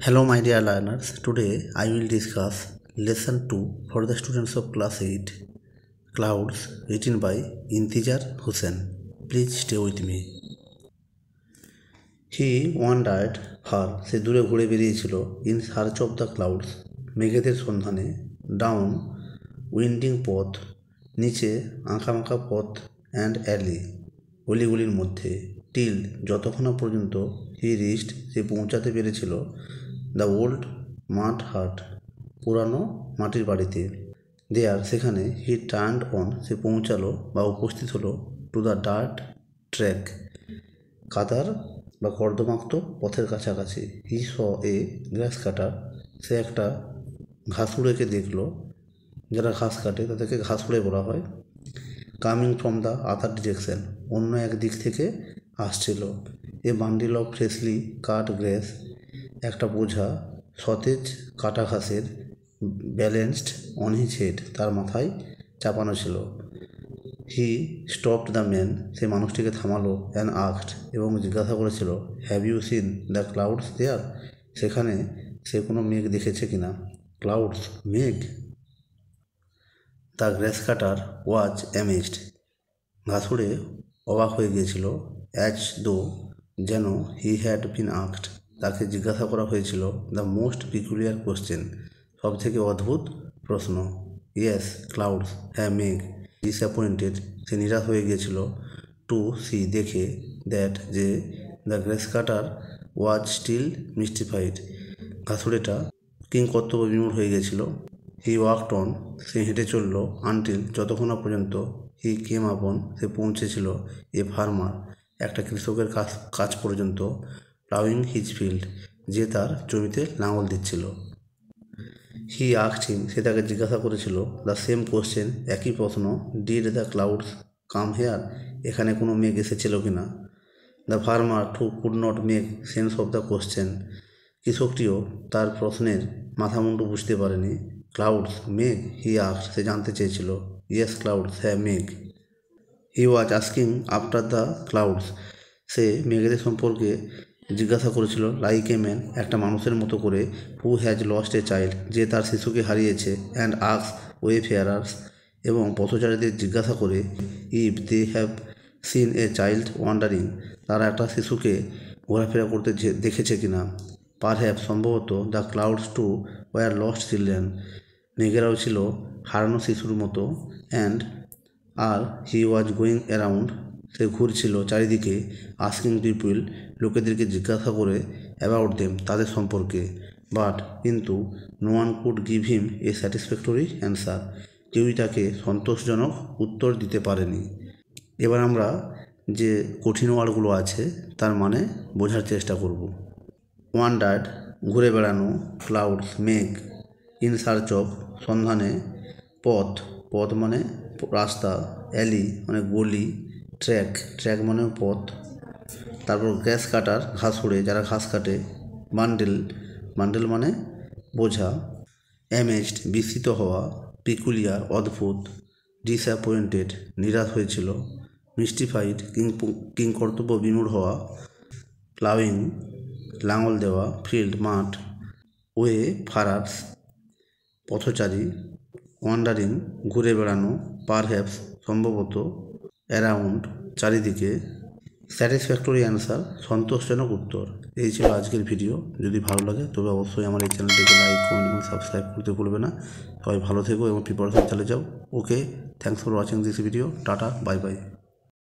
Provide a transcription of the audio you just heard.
Hello my dear learners, today I will discuss lesson 2 for the students of class 8, Clouds, written by Intijar Hussain. Please stay with me. He wandered far, সে দূরে ঘুরে বেরিয়েছিল, in search of the clouds, মেঘেদের সন্ধানে, down, winding পথ, নিচে আঁকাবাঁকা পথ and alley, গলিগুলির মধ্যে, till, যতক্ষণ পর্যন্ত he reached, সে পৌঁছাতে পেরেছিল দ্য ওল্ড মাড হাট, পুরানো মাটির বাড়িতে। দেয়ার, সেখানে হি টার্নড অন, সে পৌঁছালো বা উপস্থিত হলো টু দ্য ডার্ট ট্র্যাক, কাদার বা কর্দমাক্ত পথের কাছাকাছি। হি স এ গ্রাস কাটার, সে একটা ঘাসুড়েকে দেখলো, যারা ঘাস কাটে তাদেরকে ঘাসুড়ে বলা হয়। Coming from the other direction, অন্য এক দিক থেকে আসছিল। A bundle of freshly cut grass, একটা বোঝা সতেজ কাটা ঘাসের, ব্যালেন্সড অন হিজ হেড, তার মাথায় চাপানো ছিল। হি স্টপড দ্য ম্যান, সে মানুষটিকে থামালো, অ্যান্ড আস্কড, এবং জিজ্ঞাসা করেছিল, have you seen the clouds there, সেখানে সে কোনো মেঘ দেখেছে কিনা। ক্লাউডস, মেঘ। The grass cutter was amazed, ঘাসুড়ে অবাক হয়ে গিয়েছিল। অ্যাজ দো, যেন হি হ্যাড বিন আস্কড, তাকে জিজ্ঞাসা করা হয়েছিল দ্য মোস্ট পিকুলিয়ার কোশ্চেন, সব থেকে অদ্ভুত প্রশ্ন। ইয়েস ক্লাউডস, হ্যাঁ মেঘ। ডিসঅ্যাপয়েন্টেড, সে নিরাশ হয়ে গিয়েছিল। টু সি, দেখে। দ্যাট, যে। The grass cutter was still mystified, ঘাসুড়েটা কিংকর্তব্য বিমূঢ় হয়ে গিয়েছিল। হি ওয়াকড অন, সে হেঁটে চলল। আনটিল, যতক্ষণ না পর্যন্ত হি কেম আপন, সে পৌঁছেছিল। এ ফার্মার, একটা কৃষকের কাজ পর্যন্ত। প্লাউইং হিজ ফিল্ড, যে তার জমিতে লাঙল দিচ্ছিল। হি আস্কড হিম, সে তাকে জিজ্ঞাসা করেছিল দ্য সেম কোশ্চেন, একই প্রশ্ন। Did the clouds come here, এখানে কোনো মেঘ এসেছিল কিনা। The farmer too could not make sense of the question, কৃষকটিও তার প্রশ্নের মাথামুন্ডু বুঝতে পারেনি। ক্লাউডস, মেঘ। হি আস্কড, সে জানতে চেয়েছিল। ইয়েস ক্লাউডস, হ্যাঁ মেঘ। He was asking after the clouds, সে মেঘেদের সম্পর্কে জিজ্ঞাসা করেছিল। লাইক এ ম্যান, একটা মানুষের মতো করে। Who has lost a child, যে তার শিশুকে হারিয়েছে। অ্যান্ড আস্ক ওয়ে ফেয়ারার্স, এবং পথচারীদের জিজ্ঞাসা করে if they have seen a child wandering, তারা একটা শিশুকে ঘোরাফেরা করতে দেখেছে কিনা। পারহ্যাপস, সম্ভবত। The clouds too were lost children, মেঘেরাও ছিল হারানো শিশুর মতো। অ্যান্ড, আর হি ওয়াজ গোয়িং অ্যারাউন্ড, সে ঘুরছিল চারিদিকে। আস্কিং পিপুল, লোকেদেরকে জিজ্ঞাসা করে। অ্যাবাউট দেম, তাদের সম্পর্কে। বাট, কিন্তু। No one could give him a satisfactory answer, কেউই তাকে সন্তোষজনক উত্তর দিতে পারেনি। এবার আমরা যে কঠিন ওয়ার্ডগুলো আছে তার মানে বোঝার চেষ্টা করব। ওয়ান্ডার্ড, ঘুরে বেড়ানো। ক্লাউডস, মেঘ। ইন সার্চ অফ, সন্ধানে। পথ, পথ মানে রাস্তা। অ্যালি মানে গলি। ট্র্যাক, ট্র্যাক মানে পথ। তারপর গ্রাস কাটার, ঘাসুড়ে, যারা ঘাস কাটে। বান্ডেল, বান্ডেল মানে বোঝা। অ্যামেজড, বিস্মিত হওয়া। পিকুলিয়ার, অদ্ভুত। ডিসঅ্যাপয়েন্টেড, নিরাশ হয়েছিল। মিস্টিফাইড, কিংকর্তব্য বিমূঢ় হওয়া। প্লাউইং, লাঙল দেওয়া। ফিল্ড, মাঠ। ওয়ে, ফারার্স, পথচারী। ওয়ান্ডারিং, ঘুরে বেড়ানো। পারহ্যাপস, সম্ভবত। অ্যারাউন্ড, চারিদিকে। স্যাটিসফ্যাক্টরি অ্যান্সার, সন্তোষজনক উত্তর। এই ছিল আজকের ভিডিও। যদি ভালো লাগে তবে অবশ্যই আমার এই চ্যানেলটিকে লাইক, কমেন্ট এবং সাবস্ক্রাইব করতে ভুলবে না। সবাই ভালো থেকো এবং প্রিপারেশন চালিয়ে যাও। Okay, thanks for watching this video. Tata, bye by.